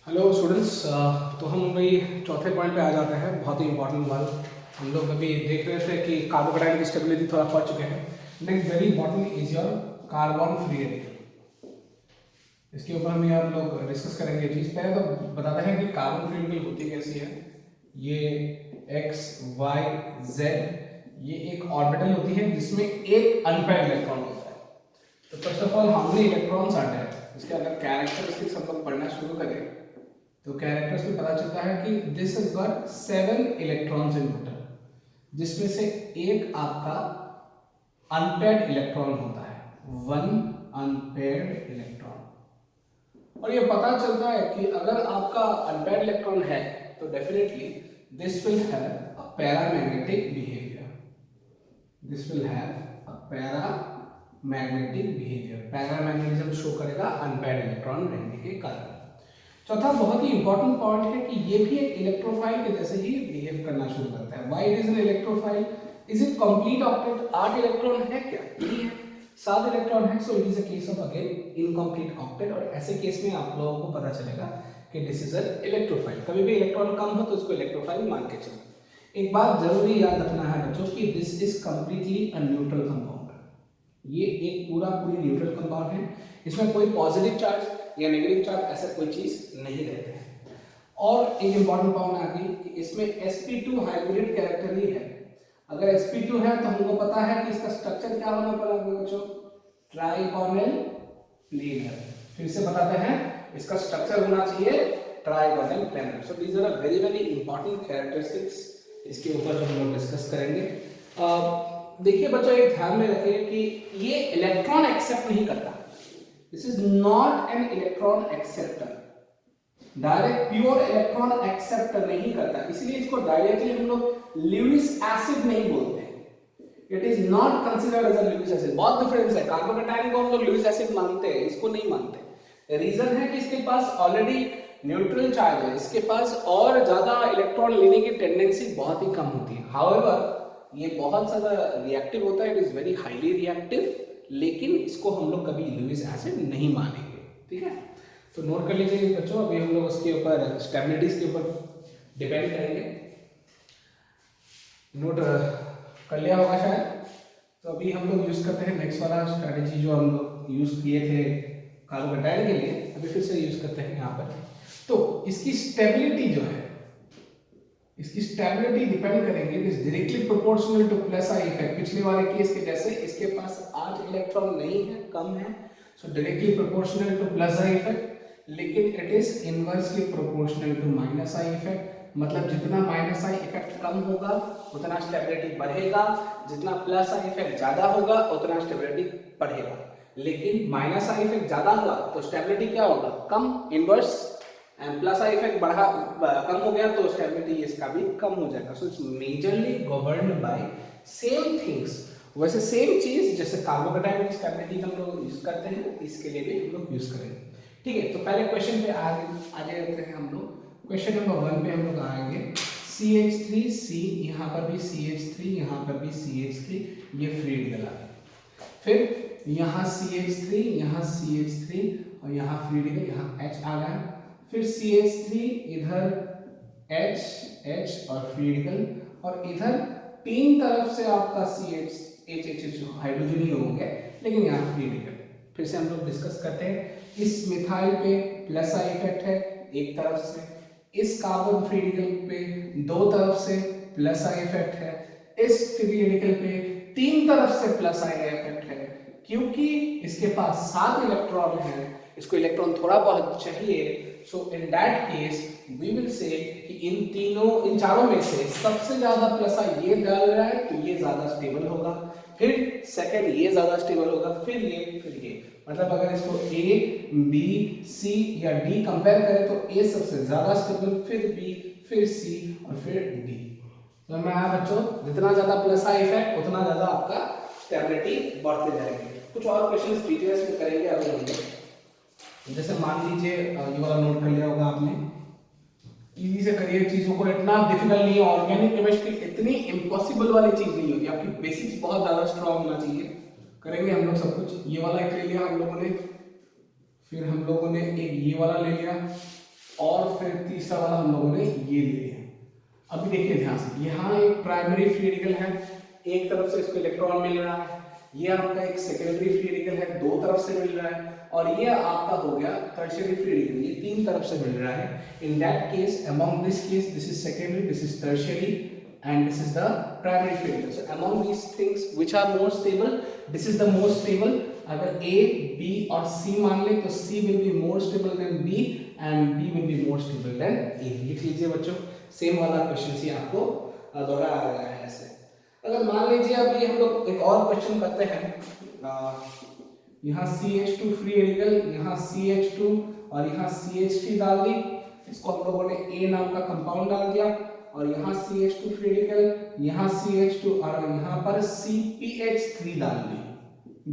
Hello students. तो हम वही चौथे पॉइंट पे आ जाते हैं, बहुत ही इंपॉर्टेंट वाला। हम लोग अभी देख रहे थे कि कार्बोकेटाइन की स्टेबिलिटी थोड़ा पढ़ चुके हैं। Next very important is your carbon free radical. इसके ऊपर हम आप लोग डिस्कस करेंगे ये चीज़। पहले तो बताते हैं कि कार्बन फ्री रेडिकल होती कैसी है। ये एक्स वाई जेड ये एक ऑर्बिटल होती है जिसमें एक अनपेयर्ड इलेक्ट्रॉन होता है। तो फर्स्ट ऑफ ऑल हमने इलेक्ट्रॉन्स आते हैं, इसके अगर कैरेक्टरिस्टिक्स हम लोग पढ़ना शुरू करें तो कैरेक्टर्स में पता चलता है कि this is got 7 electrons in total, जिसमें से एक आपका अनपेयर्ड इलेक्ट्रॉन होता है, वन अनपेयर्ड इलेक्ट्रॉन। और ये पता चलता है कि अगर आपका अनपेयर्ड इलेक्ट्रॉन है तो definitely this will have a paramagnetic behaviour. This will have a paramagnetic behaviour. Paramagnetism show करेगा अनपेयर्ड इलेक्ट्रॉन रहने के कारण। चौथा बहुत ही इंपॉर्टेंट पॉइंट है कि ये भी एक इलेक्ट्रोफाइल के जैसे ही बिहेव करना शुरू करता है। Why it is an electrophile? Is it complete octet? 8 electron है क्या? नहीं है, 7 इलेक्ट्रॉन है। So it is a case of again incomplete octet. और ऐसे केस में आप लोगों को पता चलेगा कि दिस इज एन इलेक्ट्रोफाइल। कभी भी इलेक्ट्रॉन कम हो तो उसको इलेक्ट्रोफाइल मान के चलो। एक बात जरूरी याद रखना है बच्चों कि this is completely a neutral compound. ये एक पूरी न्यूट्रल कंपाउंड है। इसमें कोई पॉजिटिव चार्ज या नेगेटिव चार्ज ऐसा कोई चीज नहीं रहते हैं। और एक इंपॉर्टेंट पॉइंट आ गई कि इसमें sp2 हाइब्रिड कैरेक्टर ही है। अगर sp2 है तो हमको पता है कि इसका स्ट्रक्चर क्या होना पड़ेगा बच्चों, ट्राइगोनल प्लेनर। फिर से बताते हैं, इसका स्ट्रक्चर होना चाहिए trigonal planar. So these are very very important characteristics. इसके ऊपर हम लोग डिस्कस करेंगे। देखिए बच्चों, एक ध्यान में रखिए कि ये इलेक्ट्रॉन एक्सेप्ट नहीं करता। This is not an electron acceptor. Direct pure electron accept नहीं करता, इसलिए इसको डायरेक्टली हम लोग ल्यूइस एसिड नहीं बोलते। It is not considered as a Lewis acid. बहुत डिफरेंस है, कार्बोकेटाइन को हम लोग ल्यूइस एसिड मानते हैं, इसको नहीं मानते। रीजन है कि इसके पास ऑलरेडी न्यूट्रल चार्ज है, इसके पास और ज्यादा इलेक्ट्रॉन लेने की टेंडेंसी बहुत ही कम होती है। हाउएवर ये बहुत ज्यादा रिएक्टिव होता है, it is very highly reactive, लेकिन इसको हम लोग कभी ल्यूइस एसिड नहीं मानेंगे। ठीक है, तो नोट कर लीजिए बच्चों। अभी हम लोग उसके ऊपर स्टेबिलिटीज के ऊपर डिपेंड करेंगे। नोट कर लिया होगा शायद। तो अभी हम लोग यूज करते हैं नेक्स्ट वाला स्ट्रेटेजी जो हम लोग यूज किए थे कार्बोकेटाइन के लिए, अभी फिर से यूज करते हैं यहाँ पर। तो इसकी स्टेबिलिटी जो है, इसकी स्टेबिलिटी डिपेंड करेंगे, it is directly proportional to plus I effect. पिछले वाले केस के जैसे इसके पास 8 इलेक्ट्रॉन नहीं है, कम है, so directly proportional to plus I effect. लेकिन it is inversely proportional to minus I effect. मतलब जितना माइनस आई इफेक्ट कम होगा उतना स्टेबिलिटी बढ़ेगा, जितना प्लस आई इफेक्ट ज्यादा होगा उतना स्टेबिलिटी बढ़ेगा। लेकिन माइनस आई इफेक्ट ज्यादा हुआ तो स्टेबिलिटी क्या होगा, कम, inverse. And plus I effect बढ़ा कम हो गया तो स्टेबिलिटी इसका भी कम हो जाएगा। So it's majorly governed bye same things. वैसे सेम चीज जैसे कार्बोकेटाइन की स्टेबिलिटी हम लोग यूज करते हैं, इसके लिए भी हम लोग यूज करेंगे। ठीक है, तो पहले क्वेश्चन पे आगे रहते हैं हम लोग। क्वेश्चन नंबर 1 पे हम लोग आएंगे। CH3C, यहाँ पर भी CH3, यहाँ पर भी CH3, ये फ्री रेडिकल आ गया। फिर यहाँ CH3, यहाँ CH3 और यहाँ फ्री रेडिकल, यहाँ H आ गया। फिर CH3, इधर H और फ्री रेडिकल, और इधर तीन तरफ से आपका CH H हाइड्रोजन ही होंगे, लेकिन यहाँ फ्री रेडिकल। फिर से हम लोग डिस्कस करते हैं। इस मिथाइल पे प्लस आई इफेक्ट है एक तरफ से, इस कार्बन फ्री रेडिकल पे दो तरफ से प्लस आई इफेक्ट है, इस फ्री रेडिकल पे तीन तरफ से प्लस आई इफेक्ट है। क्योंकि इसके पास 7 इलेक्ट्रॉन है, इसको इलेक्ट्रॉन थोड़ा बहुत चाहिए। So in that case we will say कि इन चारों में से सबसे ज्यादा प्लस आई ये डाल रहा है तो ये ज्यादा स्टेबल होगा, फिर सेकंड ये ज्यादा स्टेबल होगा, फिर ये। मतलब अगर इसको A, B, C या D कंपेयर करें तो A सबसे ज्यादा स्टेबल, फिर B, फिर C और फिर D। तो मैं बच्चों, जितना ज्यादा प्लस आई इफेक्ट उतना ज्यादा आपका स्टेबिलिटी बढ़ते जाएगी। कुछ और क्वेश्चंस डिटेल्स में करेंगे अभी हम लोग। जैसे मान लीजिए ये वाला नोट कर लिया होगा आपने, इजी से करिए चीजों को, इतना डिफिकल्ट नहीं है। ऑर्गेनिक केमिस्ट्री इतनी इम्पॉसिबल वाली चीज नहीं होती, आपकी बेसिक्स बहुत ज्यादा स्ट्रांग होना चाहिए। करेंगे हम लोग सब कुछ। ये वाला एक ले लिया हम लोगों ने, फिर हम लोगों ने एक ये वाला ले लिया, और फिर तीसरा वाला हम लोगों ने ये ले लिया। अभी देखिए ध्यान से, यहाँ एक प्राइमरी फ्री रेडिकल है, एक तरफ से इसको इलेक्ट्रॉन मिल रहा है, ये आपका एक सेकेंडरी फ्री रेडिकल है, दो तरफ से मिल रहा है, और ये आपका हो गया टर्शियरी फ्री रेडिकल, ये तीन तरफ से मिल रहा है। इन that case, among this case, this is secondary, this is tertiary and this is the primary free radical. So among these things which are more stable, this is the most stable. अगर A, B और C मान ले तो C will be more stable than B and B will be more stable than A. लिख लीजिए बच्चों, same वाला question ही आपको दोहरा आ रहा है ऐसे। अगर मान लीजिए अभी हम लोग एक और क्वेश्चन करते हैं, यहाँ CH2 फ्री रेडिकल, यहाँ CH2 और यहाँ CH3 डाल दी, इसको हम लोगों ने A नाम का कंपाउंड डाल दिया, और यहाँ CH2 फ्री रेडिकल, यहाँ CH2 और यहाँ पर CpH3 डाल दी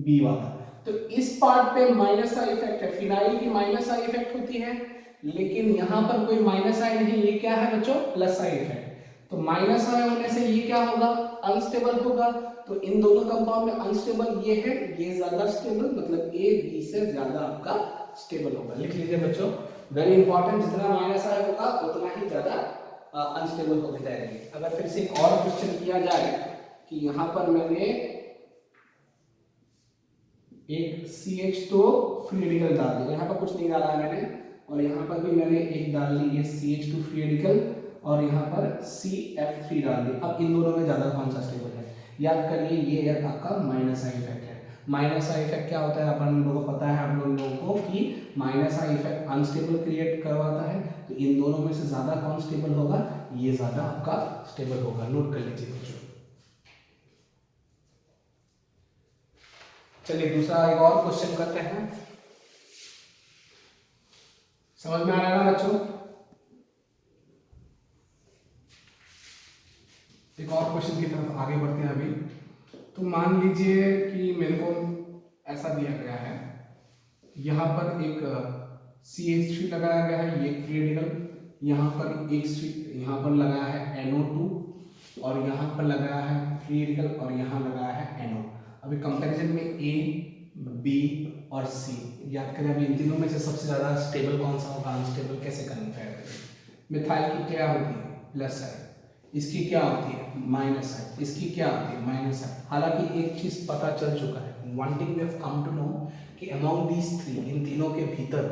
B वाला। तो इस पार्ट पे माइनस आई इफेक्ट है, फिनाइल की माइनस आई इफेक्ट होती है, लेकिन यहाँ पर कोई माइनस आई नहीं, ये क्या है बच्चों, प्लस आई इफेक्ट। तो माइनस आई होने से ये क्या होगा, अनस्टेबल होगा। तो इन दोनों कंपाउंड में अनस्टेबल ये है, ये ज्यादा स्टेबल, मतलब A B से ज्यादा आपका स्टेबल होगा। लिख लीजिए बच्चों, वेरी इंपॉर्टेंट, जितना माइनस आई होगा उतना ही ज्यादा अनस्टेबल होते जाएंगे। अगर फिर से एक और क्वेश्चन किया जाए कि यहाँ पर मैंने एक CH2 फ्री रेडिकल डाल दिया, यहाँ पर कुछ नहीं डाला है मैंने, और यहाँ पर भी मैंने एक डाल ली ये CH2 फ्री रेडिकल, और यहाँ पर CF3 डाल दी। अब इन दोनों में ज्यादा कौन सा स्टेबल है, याद करिए, ये आपका माइनस आई इफेक्ट है। माइनस आई इफेक्ट क्या होता है, अपन लोगों को पता है, हम लोगों को कि minus I effect unstable create करवाता है। तो इन दोनों में से ज्यादा कौन स्टेबल होगा, ये ज्यादा आपका स्टेबल होगा। नोट कर लीजिए बच्चों। चलिए दूसरा एक और क्वेश्चन करते हैं, समझ में आ रहा है ना बच्चों। एक और क्वेश्चन की तरफ आगे बढ़ते हैं अभी। तो मान लीजिए कि मेरे को ऐसा दिया गया है, यहाँ पर एक CH3 लगाया गया है, ये फ्री रेडिकल, यहाँ पर एक यहाँ पर लगाया है NO2, और यहाँ पर लगाया है फ्री रेडिकल, और यहाँ लगाया है NO। अभी कंपैरिजन में A, B और C, याद करें अभी इन तीनों में से सबसे ज्यादा स्टेबल कौन सा होगा, अनस्टेबल कैसे कंपेयर करें। मिथाइल की क्या होती है, प्लस है, इसकी क्या होती है, माइनस है, इसकी क्या होती है, माइनस है। हालांकि एक चीज पता चल चुका है, one thing we have come to know कि अमॉन्ग दीज थ्री, इन तीनों के भीतर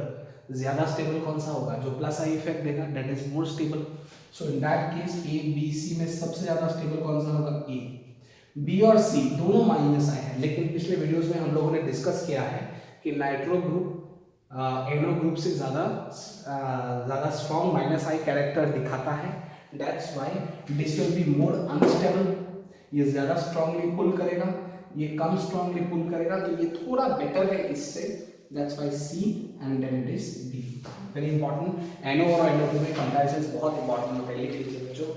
ज्यादा स्टेबल कौन सा होगा, जो प्लस आई इफेक्ट देगा, that is more stable. So in that case A, B, C में सबसे ज्यादा स्टेबल कौन सा होगा, A। B और C दोनों माइनस आए हैं, लेकिन पिछले वीडियोस में हम लोगों ने डिस्कस किया है कि नाइट्रो ग्रुप NO ग्रुप से ज्यादा स्ट्रॉन्ग माइनस आई कैरेक्टर दिखाता है। That's why this will be more unstable, ये ज्यादा स्ट्रांगली पुल करेगा, ये कम स्ट्रांगली पुल करेगा, तो ये थोड़ा बेटर है इससे। That's why C and then it is B. Very important. NO और NO2 में कंपैरिजन बहुत इंपॉर्टेंट होता है, लिख लीजिए बच्चों।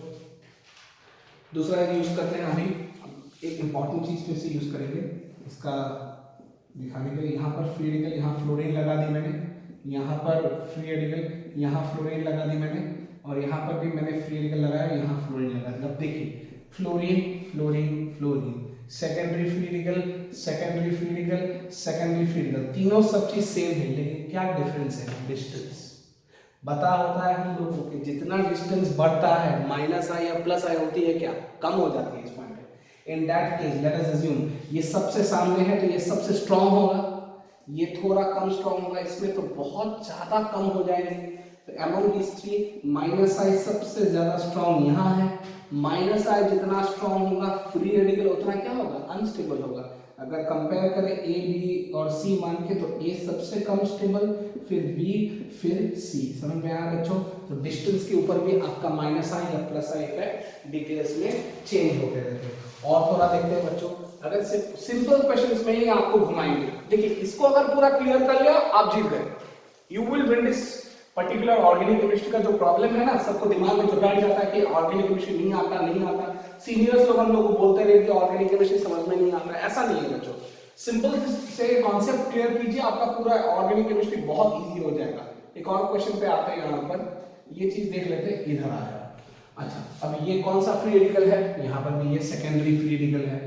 दूसरा यूज करते हैं अभी, एक इंपॉर्टेंट चीज फिर से यूज करेंगे इसका दिखाने के लिए। यहाँ पर फ्री रेडिकल, यहाँ फ्लोरीन लगा दी मैंने, यहाँ पर फ्री रेडिकल, यहाँ फ्लोरीन लगा दी मैंने, और यहाँ पर भी मैंने फ्री रेडिकल लगाया, यहाँ फ्लोरीन लगा दिया। अब देखिए fluorine fluorine fluorine, secondary free radical, secondary free radical, secondary free radical, तीनों सब चीज सेम है, लेकिन क्या डिफरेंस है, डिस्टेंस। बता होता है हम लोगों को जितना डिस्टेंस बढ़ता है, माइनस आई या प्लस आई होती है क्या, कम हो जाती है इस पॉइंट पे। इन that case let us assume ये सबसे सामने है, तो ये सबसे स्ट्रांग होगा, ये थोड़ा कम स्ट्रांग होगा, इसमें तो बहुत ज्यादा कम हो जाएंगे। तो अमंग दिस थ्री माइनस आई सबसे ज्यादा स्ट्रांग यहाँ है, माइनस आई जितना स्ट्रांग होगा फ्री रेडिकल उतना क्या होगा, अनस्टेबल होगा। अगर कंपेयर करें A, B और C मान के, तो A सबसे कम स्टेबल, फिर B, फिर C। समझ में आया बच्चों। तो डिस्टेंस के ऊपर भी आपका माइनस आई या प्लस आई इफेक्ट डिटेल्स में चेंज होते रहते हैं। और थोड़ा देखते हैं बच्चों, अगर सिंपल क्वेश्चंस में ही आपको घुमाएंगे। देखिए इसको अगर पूरा क्लियर कर लिया आप जीत गए। You will win this particular organic chemistry का जो प्रॉब्लम है ना, सबको दिमाग में जो बैठ जाता है कि ऑर्गेनिक केमिस्ट्री नहीं आता। सीनियर्स लोग हम लोग को बोलते रहे कि ऑर्गेनिक केमिस्ट्री समझ में नहीं आता है, ऐसा नहीं है बच्चों। सिंपल से कॉन्सेप्ट क्लियर कीजिए, आपका पूरा ऑर्गेनिक केमिस्ट्री बहुत इजी हो जाएगा। एक और क्वेश्चन पे आते हैं, यहाँ पर ये चीज देख लेते हैं, इधर आया। अच्छा, अब ये कौन सा फ्री रेडिकल है, यहाँ पर भी ये सेकेंडरी फ्री रेडिकल है,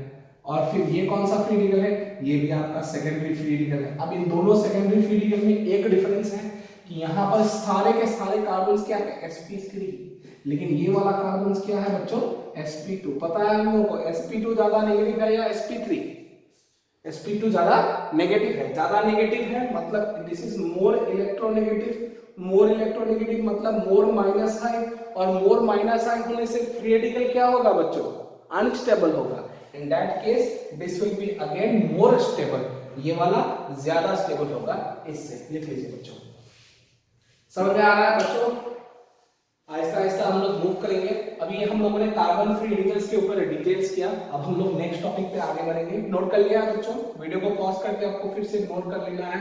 और फिर ये कौन सा फ्री रेडिकल है, ये भी आपका सेकेंडरी फ्री रेडिकल है। अब इन दोनों सेकेंडरी फ्री रेडिकल में एक डिफरेंस है कि यहाँ पर सारे के सारे कार्बन क्या है sp3, लेकिन ये वाला कार्बन क्या है बच्चों sp2। पता है हम लोगों को sp2 ज्यादा नेगेटिव है या sp3? sp2 ज्यादा नेगेटिव है। ज्यादा नेगेटिव है मतलब this is more electronegative. More electronegative मतलब मोर माइनस आई, और मोर माइनस आई होने से फ्री रेडिकल क्या होगा बच्चों अनस्टेबल होगा। इन that case this will be again more stable, ये वाला ज्यादा स्टेबल होगा इससे। लिख लीजिए बच्चों, समझ में आ रहा है बच्चों? आहिस्ता आहिस्ता हम लोग मूव करेंगे। अभी हम लोगों ने कार्बन फ्री रेडिकल्स के ऊपर डिटेल्स किया, अब हम लोग नेक्स्ट टॉपिक पे आगे बढ़ेंगे। नोट कर लिया बच्चों? वीडियो को पॉज करके आपको फिर से नोट कर लेना है।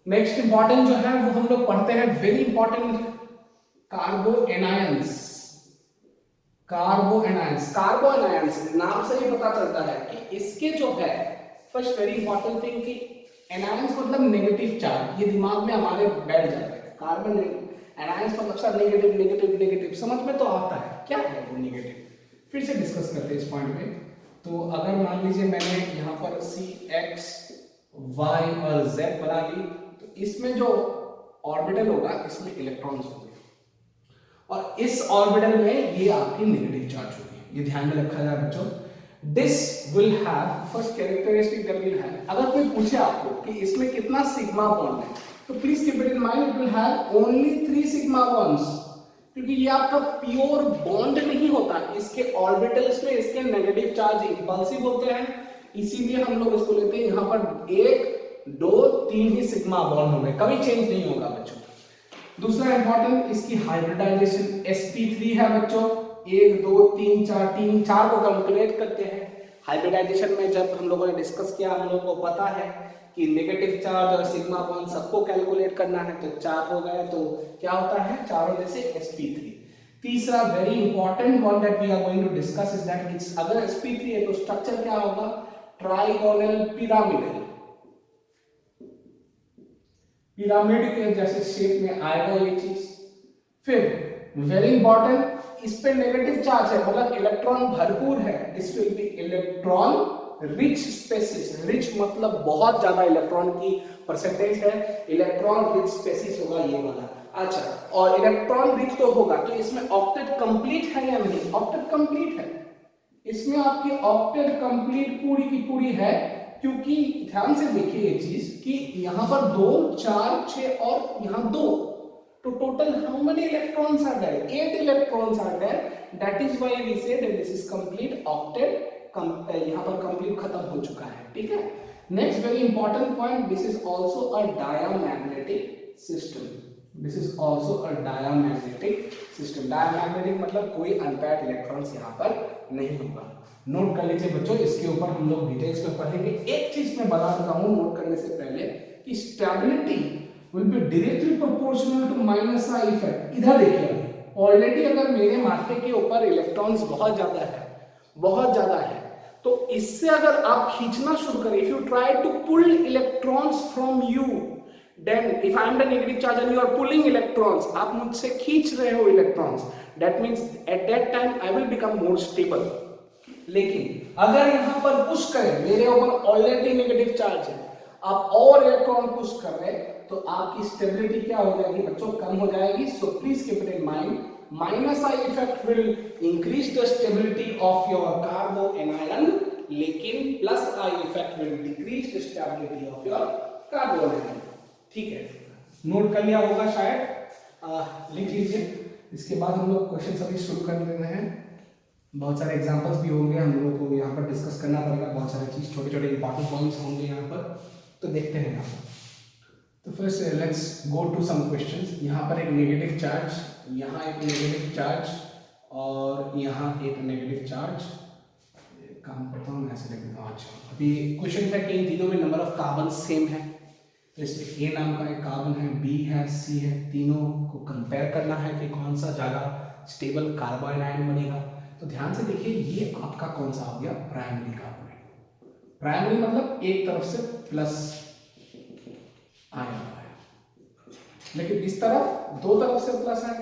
नेक्स्ट इंपॉर्टेंट जो है वो हम लोग पढ़ते हैं, very important, कार्बो anions. कार्बो anions, कार्बो anions नाम से ही पता चलता है कि इसके जो है फर्स्ट वेरी इंपॉर्टेंट थिंग कि एनायंस मतलब नेगेटिव चार्ज, ये दिमाग में हमारे बैठ जाता है। कार्बन एनायंस मतलब सर नेगेटिव नेगेटिव नेगेटिव, समझ में तो आता है क्या है वो नेगेटिव। फिर से डिस्कस करते हैं इस पॉइंट पे। तो अगर मान लीजिए मैंने यहाँ पर CX Y और Z बना ली, तो इसमें जो ऑर्बिटल होगा इसमें इलेक्ट्रॉन्स होंगे, और इस ऑर्बिटल में ये आपकी नेगेटिव चार्ज होगी। ये ध्यान में रखा जाए बच्चों। This will have first characteristic that will have, अगर कोई पूछे आपको कि इसमें कितना सिग्मा बॉन्ड है, तो please keep it in mind it will have only 3 sigma bonds, क्योंकि ये आपका प्योर बॉन्ड नहीं होता। इसके ऑर्बिटल्स में इसके नेगेटिव चार्ज इंपल्सिव होते हैं, इसीलिए हम लोग इसको लेते हैं यहाँ पर 1 2 3 ही सिग्मा बॉन्ड होंगे, कभी चेंज नहीं होगा बच्चों। दूसरा इंपॉर्टेंट, इसकी हाइब्रिडाइजेशन sp3 है बच्चों। 1 2 3 4, 3 4 को कैलकुलेट करते हैं। हाइब्रिडाइजेशन में जब हम लोगों ने डिस्कस किया, हम लोगों को पता है कि नेगेटिव चार्ज और सिग्मा बॉन्ड सबको कैलकुलेट करना है, तो 4 हो गए, तो क्या होता है 4 होने से sp3। तीसरा very important one that we are going to discuss is that it's, अगर sp3 है तो स्ट्रक्चर क्या होगा, ट्राइगोनल पिरामिडल, पिरामिड के जैसे शेप में आएगा ये चीज। फिर वेरी इंपॉर्टेंट, इस पे नेगेटिव चार्ज है मतलब इलेक्ट्रॉन भरपूर है, this will be electron rich species. Rich मतलब बहुत ज्यादा इलेक्ट्रॉन की परसेंटेज है, इलेक्ट्रॉन रिच स्पेसिस होगा ये वाला। अच्छा, और इलेक्ट्रॉन रिच तो होगा, तो इसमें ऑक्टेट कंप्लीट है या नहीं? ऑक्टेट कंप्लीट है, इसमें आपकी ऑक्टेट कंप्लीट पूरी की पूरी है, क्योंकि ध्यान से देखिए ये चीज कि यहाँ पर 2 4 6 और यहाँ 2, तो total how many electrons are there? 8 electrons are there, that is why we say that this is complete octet. यहाँ पर कंप्लीट खत्म हो चुका है, ठीक है। Next very important point, this is also a diamagnetic system. This is also a diamagnetic system. Diamagnetic मतलब कोई अनपेयर्ड इलेक्ट्रॉन्स यहाँ पर नहीं होगा। नोट कर लीजिए बच्चों, इसके ऊपर हम लोग डिटेल्स में पढ़ेंगे। एक चीज मैं बता देता हूँ नोट करने से पहले कि stability will be directly proportional to minus I effect. इधर देखिए, ऑलरेडी अगर मेरे माथे के ऊपर इलेक्ट्रॉन्स बहुत ज्यादा है, तो इससे अगर आप खींचना शुरू करें, if you try to pull electrons from you, then if I am the negative charge and you are pulling electrons, आप मुझसे खींच रहे हो electrons, that means at that time I will become more stable। लेकिन अगर यहाँ पर push करें, मेरे ऊपर ऑलरेडी नेगेटिव चार्ज है, आप और इलेक्ट्रॉन पुश कर रहे हैं, तो आपकी स्टेबिलिटी क्या हो जाएगी बच्चों? कम हो जाएगी। So please keep it in mind, minus I effect will increase the stability of your carbanion, लेकिन plus I effect will decrease the stability of your carbanion. ठीक है, नोट कर लिया होगा शायद, लिख लीजिए। इसके बाद हम लोग क्वेश्चन अभी शुरू कर देते हैं। बहुत सारे एग्जांपल्स भी होंगे, हम लोगों को यहाँ पर डिस्कस करना पड़ेगा, बहुत सारे चीज़ छोटे छोटे इंपॉर्टेंट पॉइंट्स होंगे यहाँ पर, तो देखते हैं यहाँ पर। तो first let's go to some questions. यहाँ पर एक नेगेटिव चार्ज, यहाँ एक नेगेटिव चार्ज और यहाँ एक नेगेटिव चार्ज। काम करता हूँ मैं ऐसे लिख देता हूँ। अच्छा, अभी क्वेश्चन है कि इन तीनों में नंबर ऑफ कार्बन सेम है, जैसे A नाम का एक कार्बन है, B है, C है, तीनों को कंपेयर करना है कि कौन सा ज़्यादा स्टेबल कार्बन आयन बनेगा। तो ध्यान से देखिए, ये आपका कौन सा हो गया? Primary carbonate. प्राइमरी मतलब एक तरफ से प्लस आया हुआ है, लेकिन इस तरफ 2 तरफ से प्लस है,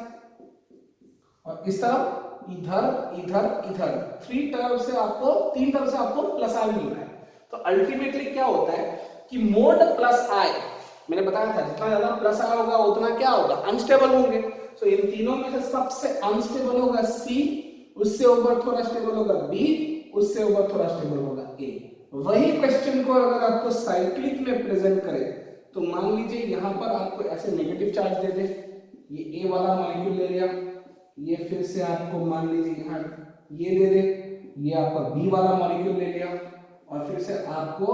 और इस तरफ इधर इधर इधर 3 तरफ से आपको 3 तरफ से आपको प्लस आई मिल रहा है। तो अल्टीमेटली क्या होता है कि मोड प्लस आई मैंने बताया था जितना ज्यादा प्लस आया होगा उतना क्या होगा, अनस्टेबल होंगे। सो इन तीनों में से सबसे अनस्टेबल होगा सी, उससे ऊपर थोड़ा स्टेबल होगा बी, उससे ऊपर थोड़ा स्टेबल होगा ए। वही क्वेश्चन को अगर आपको साइक्लिक में प्रेजेंट करे तो मान लीजिए यहाँ पर आपको ऐसे नेगेटिव चार्ज दे दे, ये ए वाला मॉलिक्यूल ले लिया, ये फिर से आपको मान लीजिए यहाँ ये दे दे, ये आपका बी वाला मॉलिक्यूल ले लिया, और फिर से आपको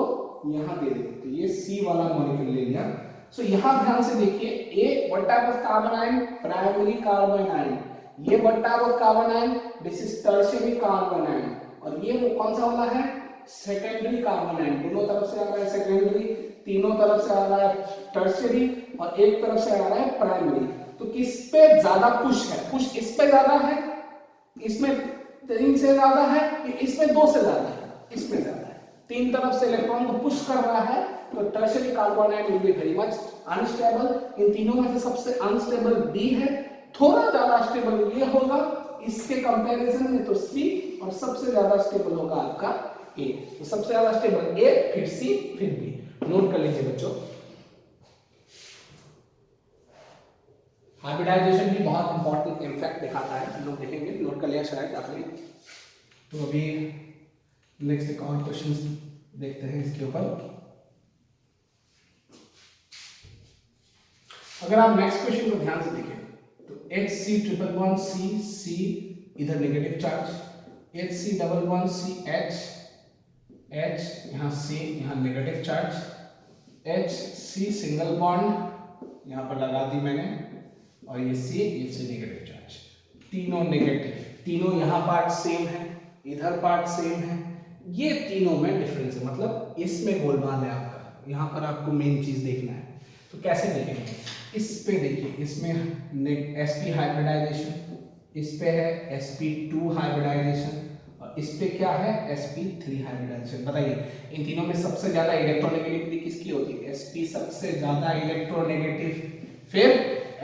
यहाँ दे दे तो ये सी वाला मॉलिक्यूल ले लिया। सो यहाँ ध्यान से देखिए, A what type of carbon ion, primary carbon ion, ये what type of carbon ion, this is tertiary carbon ion, और ये वो कौन सा वाला है, सेकेंडरी कार्बन आयन। दोनों तरफ से आ रहा है सेकेंडरी, तीनों तरफ से आ रहा है टर्शियरी, और एक तरफ से आ रहा है प्राइमरी। तो किस पे ज्यादा पुश है, पुश इस पे ज्यादा है, इसमें 3 से ज्यादा है, इसमें 2 से ज्यादा है, इसमें ज्यादा है, 3 तरफ से इलेक्ट्रॉन को पुश कर रहा है, तो tertiary carbon ion will be very much unstable. इन तीनों में से सबसे अनस्टेबल बी है, थोड़ा ज्यादा स्टेबल ये होगा इसके कंपैरिजन में तो सी, और सबसे ज्यादा स्टेबल होगा आपका ए। तो सबसे ज्यादा स्टेबल ए, फिर सी, फिर बी। नोट कर लीजिए बच्चों। हाइब्रिडाइजेशन भी बहुत इंपॉर्टेंट इम्पैक्ट दिखाता है, हम लोग देखेंगे, नोट कर लिया शायद आपने। तो अभी नेक्स्ट एक और क्वेश्चन देखते हैं इसके ऊपर। अगर आप नेक्स्ट क्वेश्चन को ध्यान से देखें तो HC111C, C इधर नेगेटिव चार्ज, HC111CH, H यहाँ C यहाँ negative charge, HC single bond यहाँ पर लगा दी मैंने, और ये C नेगेटिव चार्ज, तीनों नेगेटिव, तीनों यहाँ पार्ट सेम है, इधर पार्ट सेम है, ये तीनों में डिफरेंस है, मतलब इसमें गोलमाल है आपका। यहाँ पर आपको मेन चीज देखना है, तो कैसे देखेंगे, इस पे देखिए, इसमें sp हाइब्रिडाइजेशन, इस पे है sp2 हाइब्रिडाइजेशन, और इस पे क्या है sp3 हाइब्रिडाइजेशन। बताइए इन तीनों में सबसे ज्यादा इलेक्ट्रोनेगेटिविटी किसकी होती है, sp सबसे ज्यादा इलेक्ट्रोनेगेटिव, फिर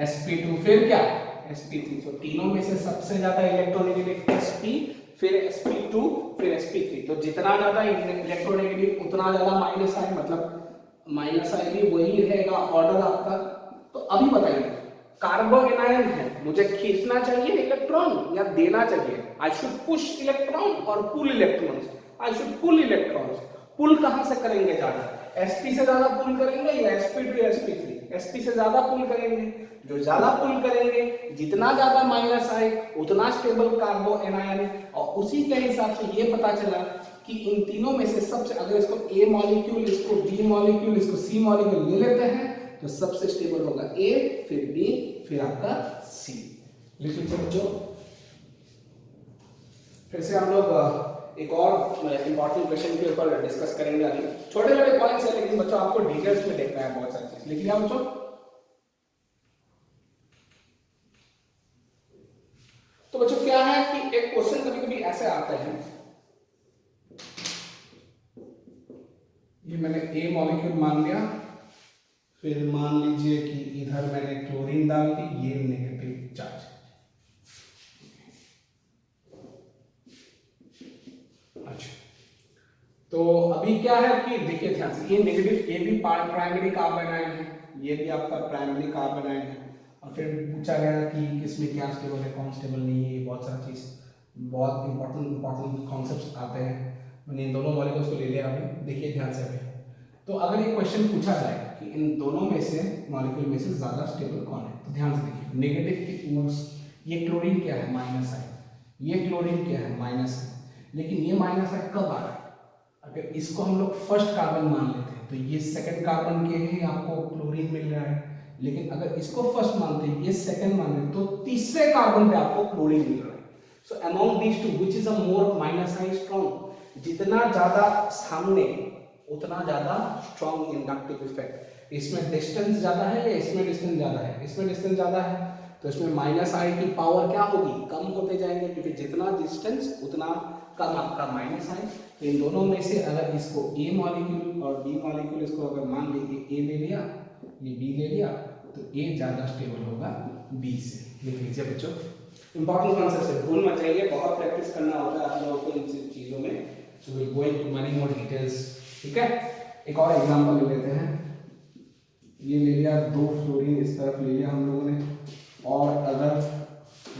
sp2, फिर क्या sp3। तो तीनों में से सबसे ज्यादा इलेक्ट्रोनेगेटिव sp, फिर sp2, फिर sp3। तो जितना ज्यादा इलेक्ट्रोनेगेटिव उतना ज्यादा माइनस आई, मतलब माइनस आई भी वही रहेगा ऑर्डर आपका। तो अभी बताइए, कार्बन एनायन है, मुझे खींचना चाहिए इलेक्ट्रॉन या देना चाहिए, आई शुड पुश इलेक्ट्रॉन और pull electrons, I should pull electrons. Pull कहां से करेंगे ज्यादा, sp से ज्यादा पुल करेंगे या sp2 या sp3, sp से ज्यादा पुल करेंगे। जो ज्यादा पुल करेंगे, जितना ज्यादा माइनस आए उतना स्टेबल कार्बो एनायन। और उसी के हिसाब से ये पता चला कि इन तीनों में से सबसे, अगर इसको ए मॉलिक्यूल, इसको बी मॉलिक्यूल, इसको सी मॉलिक्यूल ले लेते हैं तो सबसे स्टेबल होगा ए, फिर बी, फिर आपका सी। लिख लीजिए बच्चों। फिर से हम लोग एक और इंपॉर्टेंट क्वेश्चन के ऊपर डिस्कस करेंगे। अभी छोटे छोटे पॉइंट्स है, लेकिन बच्चों आपको डिटेल्स में देखना है बहुत सारी चीज। लिख लिया बच्चों। तो बच्चों क्या है कि एक क्वेश्चन कभी कभी ऐसे आते हैं, ये मैंने ए मॉलिक्यूल मान लिया, फिर मान लीजिए कि इधर मैंने क्लोरीन डाल दी, ये नेगेटिव चार्ज। अच्छा, तो अभी क्या है कि देखिए ध्यान से, ये नेगेटिव, ये भी प्राइमरी कार्बन आयन है, ये भी आपका प्राइमरी कार्बन आयन है। और फिर पूछा गया कि किसमें क्या स्टेबल है, कौन स्टेबल नहीं है, ये बहुत सारा चीज, बहुत इंपॉर्टेंट कॉन्सेप्ट्स आते हैं। मैंने इन दोनों मॉलिक्यूल्स को ले लिया अभी, देखिए ध्यान से अभी। तो अगर ये क्वेश्चन पूछा जाए कि इन दोनों में से मॉलिक्यूल में से ज्यादा स्टेबल कौन है, तो ध्यान से देखिए, नेगेटिव की ओर ये क्लोरीन क्या है, माइनस है, ये क्लोरीन क्या है, माइनस है। लेकिन ये माइनस है कब आ रहा है, अगर इसको हम लोग फर्स्ट कार्बन मान लेते हैं तो ये सेकंड कार्बन के ही आपको क्लोरीन मिल रहा है। लेकिन अगर इसको फर्स्ट मानते हैं, ये सेकंड मानते हैं, तो तीसरे कार्बन पे आपको क्लोरीन मिल रहा है। सो among these two which is a more minus I strong, जितना ज्यादा सामने उतना ज्यादा स्ट्रॉन्ग इंडक्टिव इफेक्ट। इसमें डिस्टेंस ज्यादा है या इसमें डिस्टेंस ज्यादा है, इसमें डिस्टेंस ज्यादा है, तो इसमें माइनस आई की पावर क्या होगी, कम होते जाएंगे, क्योंकि जितना डिस्टेंस उतना कम आपका माइनस आई। तो इन दोनों में से अगर इसको ए मॉलिक्यूल और बी मॉलिक्यूल, इसको अगर मान लीजिए ए ले लिया, ये बी ले लिया, तो ए ज्यादा स्टेबल होगा बी से। लिख लीजिए बच्चों, इंपॉर्टेंट कॉन्सेप्ट है, भूल मत जाइए, बहुत प्रैक्टिस करना होता है आप लोगों को इन चीजों में। So will go into money more details, ठीक है। एक और एग्जांपल ले लेते हैं। ये ले लिया 2 फ्लोरीन इस तरफ ले लिया हम लोगों ने, और अगर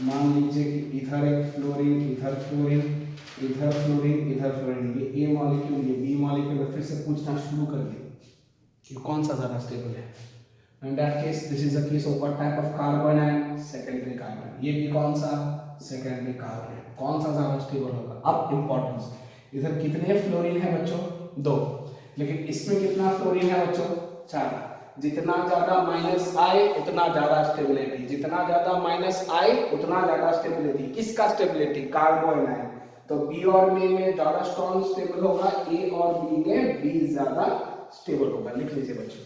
मान लीजिए कि इधर एक फ्लोरीन, इधर फ्लोरीन, इधर फ्लोरीन, इधर फ्लोरीन, ये ए मॉलिक्यूल, ये बी मॉलिक्यूल, फिर से पूछना शुरू कर दिया कि कौन सा ज़्यादा स्टेबल है। In that case, this is a case of what type of carbon and secondary carbon. ये भी कौन सा secondary carbon है, कौन सा ज़्यादा स्टेबल होगा। अब इम्पोर्टेंस, इधर कितने फ्लोरीन है बच्चों, 2, लेकिन इसमें कितना फ्लोरीन है बच्चों, 4। जितना ज़्यादा माइनस आए उतना ज़्यादा स्टेबिलिटी, जितना ज़्यादा माइनस आए उतना ज़्यादा स्टेबिलिटी। किसका स्टेबिलिटी, कार्बोनाइन। तो बी और ए में ज़्यादा स्ट्रॉन्ग स्टेबल होगा, ए और बी में बी ज़्यादा स्टेबल होगा। लिख लीजिए बच्चों,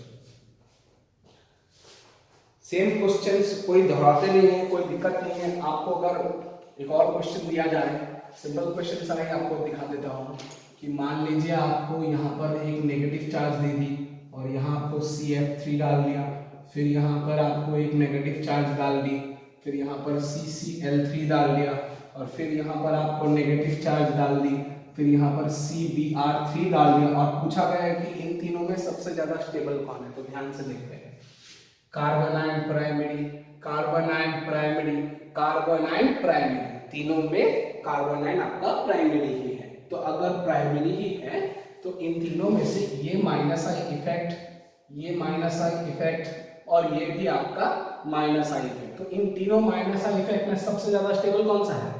सेम क्वेश्चंस, कोई दोहराते नहीं है, कोई दिक्कत नहीं है। आपको अगर एक और क्वेश्चन दिया जाए, सिंपल क्वेश्चन सारे आपको दिखा देता हूँ कि मान लीजिए आपको यहाँ पर एक नेगेटिव चार्ज दे दी और यहाँ आपको CF3 डाल दिया, फिर यहाँ पर आपको एक नेगेटिव चार्ज डाल दी, फिर यहाँ पर CCl3 डाल दिया, और फिर यहाँ पर आपको नेगेटिव चार्ज डाल दी, फिर यहाँ पर CBr3 डाल दिया, और पूछा गया है कि इन तीनों में सबसे ज्यादा स्टेबल कौन है। तो ध्यान से देखते हैं, कार्बोनाइन प्राइमरी, कार्बोनाइन प्राइमरी, कार्बोनाइन प्राइमरी, तीनों में कार्बोनाइन आपका प्राइमरी ही है। तो अगर प्राइमरी ही है तो इन तीनों में से ये माइनस आई इफेक्ट, ये माइनस आई इफेक्ट, और ये भी आपका माइनस आई इफेक्ट। तो इन तीनों माइनस आई इफेक्ट में सबसे ज्यादा स्टेबल कौन सा है,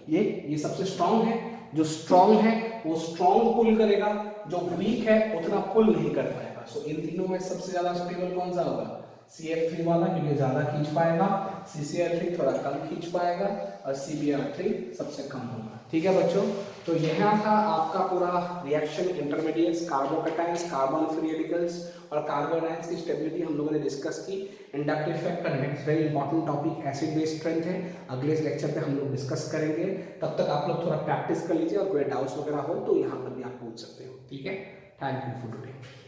ये सबसे स्ट्रॉन्ग है। जो स्ट्रॉन्ग है वो स्ट्रॉन्ग पुल करेगा, जो वीक है उतना पुल नहीं कर पाएगा। सो इन तीनों में सबसे ज्यादा स्टेबल कौन सा होगा, CF3 वाला, क्योंकि ज्यादा खींच पाएगा, CCl3 थोड़ा कम खींच पाएगा, और CBr3 सबसे कम होगा। ठीक है बच्चों, तो यह था आपका पूरा reaction intermediates, carbocations, carbon free radicals और कार्बोनाइंस की स्टेबिलिटी हम लोगों ने डिस्कस की। इंडक्टिव इफेक्ट का next very important topic acid base strength है, अगले लेक्चर पे हम लोग डिस्कस करेंगे। तब तक आप लोग थोड़ा प्रैक्टिस कर लीजिए, और कोई डाउट्स वगैरह हो तो यहाँ पर भी आप पूछ सकते हो। ठीक है, थैंक यू फॉर टुडे।